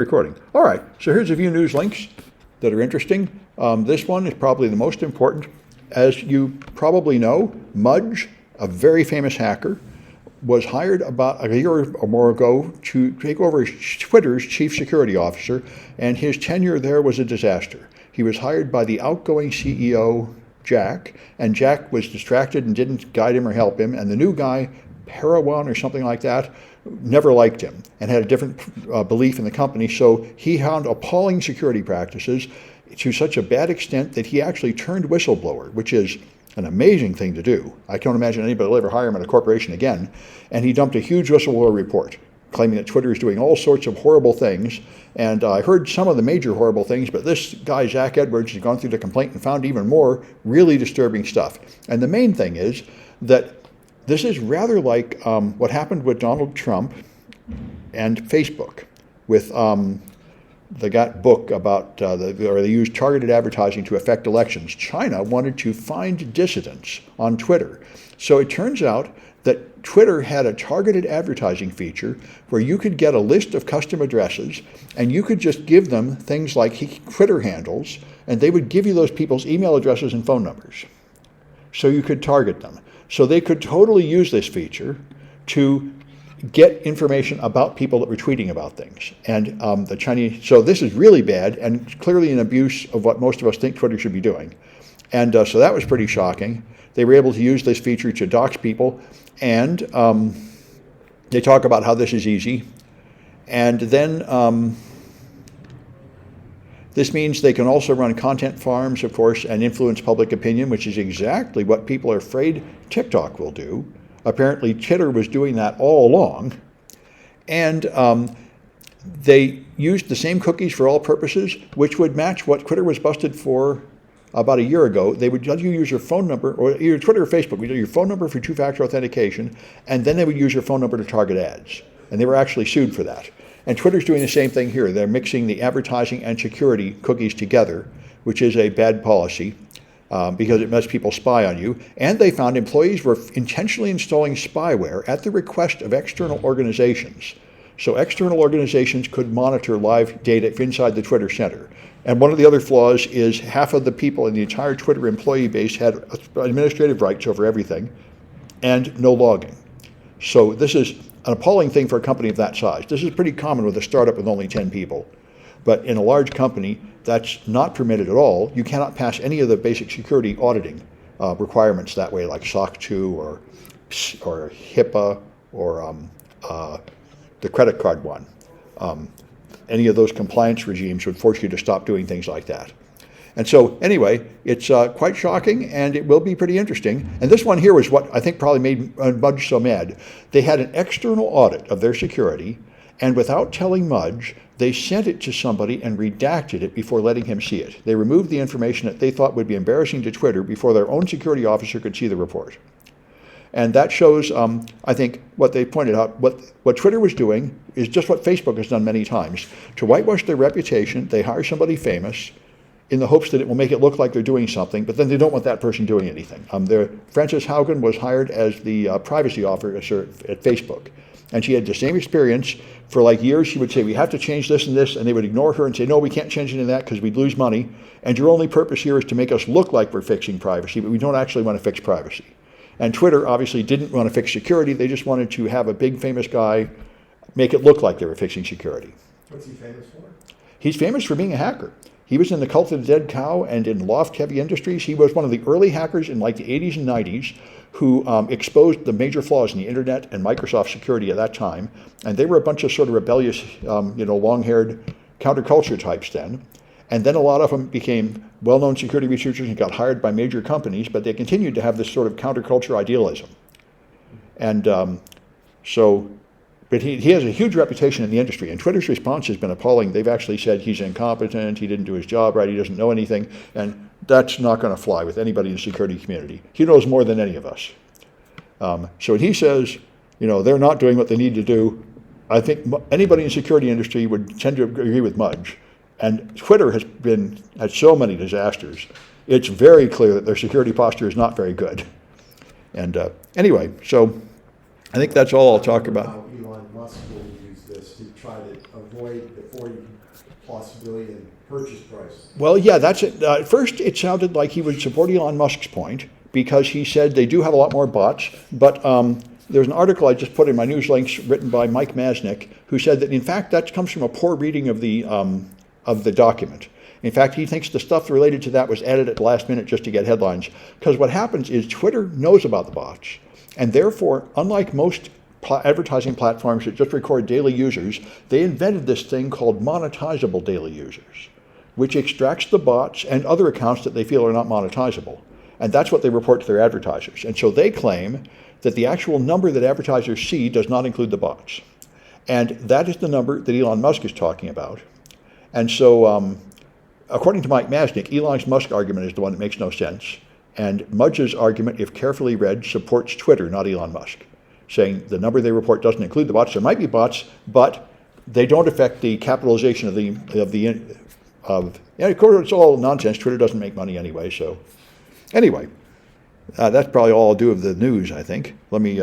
Recording. All right, so here's a few news links that are interesting. This one is probably the most important. As you probably know, Mudge, a very famous hacker, was hired about a year or more ago to take over Twitter's chief security officer, and his tenure there was a disaster. He was hired by the outgoing CEO, Jack, and Jack was distracted and didn't guide him or help him, and the new guy, Parawan or something like that, never liked him and had a different belief in the company, so he found appalling security practices to such a bad extent that he actually turned whistleblower, which is an amazing thing to do. I can't imagine anybody will ever hire him at a corporation again. And he dumped a huge whistleblower report claiming that Twitter is doing all sorts of horrible things. And I heard some of the major horrible things, but this guy, Zach Edwards, has gone through the complaint and found even more really disturbing stuff. And the main thing is that this is rather like what happened with Donald Trump and Facebook with that book about, they used targeted advertising to affect elections. China wanted to find dissidents on Twitter. So it turns out that Twitter had a targeted advertising feature where you could get a list of custom addresses and you could just give them things like Twitter handles, and they would give you those people's email addresses and phone numbers. So you could target them. So they could totally use this feature to get information about people that were tweeting about things. And the Chinese, so this is really bad and clearly an abuse of what most of us think Twitter should be doing. And so that was pretty shocking. They were able to use this feature to dox people, and they talk about how this is easy. And then this means they can also run content farms, of course, and influence public opinion, which is exactly what people are afraid TikTok will do. Apparently, Twitter was doing that all along. And they used the same cookies for all purposes, which would match what Twitter was busted for about a year ago. They would let you use your phone number, or either Twitter or Facebook, would use your phone number for two-factor authentication, and then they would use your phone number to target ads. And they were actually sued for that. And Twitter's doing the same thing here. They're mixing the advertising and security cookies together, which is a bad policy because it lets people spy on you. And they found employees were intentionally installing spyware at the request of external organizations. So external organizations could monitor live data inside the Twitter center. And one of the other flaws is half of the people in the entire Twitter employee base had administrative rights over everything and no logging. So this is an appalling thing for a company of that size. This is pretty common with a startup with only 10 people. But in a large company, that's not permitted at all. You cannot pass any of the basic security auditing requirements that way, like SOC 2 or HIPAA or the credit card one. Any of those compliance regimes would force you to stop doing things like that. And so anyway, it's quite shocking, and it will be pretty interesting. And this one here was what I think probably made Mudge so mad. They had an external audit of their security, and without telling Mudge, they sent it to somebody and redacted it before letting him see it. They removed the information that they thought would be embarrassing to Twitter before their own security officer could see the report. And that shows, I think, what they pointed out. What Twitter was doing is just what Facebook has done many times. To whitewash their reputation, they hire somebody famous in the hopes that it will make it look like they're doing something, but then they don't want that person doing anything. Frances Haugen was hired as the privacy officer at Facebook, and she had the same experience. For like years, she would say, we have to change this and this, and they would ignore her and say, no, we can't change any of that because we'd lose money, and your only purpose here is to make us look like we're fixing privacy, but we don't actually want to fix privacy. And Twitter obviously didn't want to fix security. They just wanted to have a big famous guy make it look like they were fixing security. What's he famous for? He's famous for being a hacker. He was in the Cult of the Dead Cow and in loft-heavy industries. He was one of the early hackers in like the 80s and 90s who exposed the major flaws in the internet and Microsoft security at that time. And they were a bunch of sort of rebellious, long-haired counterculture types then. And then a lot of them became well-known security researchers and got hired by major companies, but they continued to have this sort of counterculture idealism. And but he has a huge reputation in the industry, and Twitter's response has been appalling. They've actually said he's incompetent, he didn't do his job right, he doesn't know anything, and that's not going to fly with anybody in the security community. He knows more than any of us. So when he says, they're not doing what they need to do, I think anybody in the security industry would tend to agree with Mudge. And Twitter has had so many disasters. It's very clear that their security posture is not very good. And anyway, so I think that's all I'll talk about. How Elon Musk will use this this to try to avoid the 40+ billion purchase price? Well, yeah, that's it. At first, it sounded like he would support Elon Musk's point because he said they do have a lot more bots. But there's an article I just put in my news links written by Mike Masnick, who said that in fact that comes from a poor reading of the document. In fact, he thinks the stuff related to that was added at the last minute just to get headlines. Because what happens is Twitter knows about the bots, and therefore, unlike most advertising platforms that just record daily users, they invented this thing called monetizable daily users, which extracts the bots and other accounts that they feel are not monetizable. And that's what they report to their advertisers. And so they claim that the actual number that advertisers see does not include the bots. And that is the number that Elon Musk is talking about. And so, according to Mike Masnick, Elon Musk's argument is the one that makes no sense. And Mudge's argument, if carefully read, supports Twitter, not Elon Musk, saying the number they report doesn't include the bots. There might be bots, but they don't affect the capitalization of of course, it's all nonsense. Twitter doesn't make money anyway. So anyway, that's probably all I'll do of the news, I think. Let me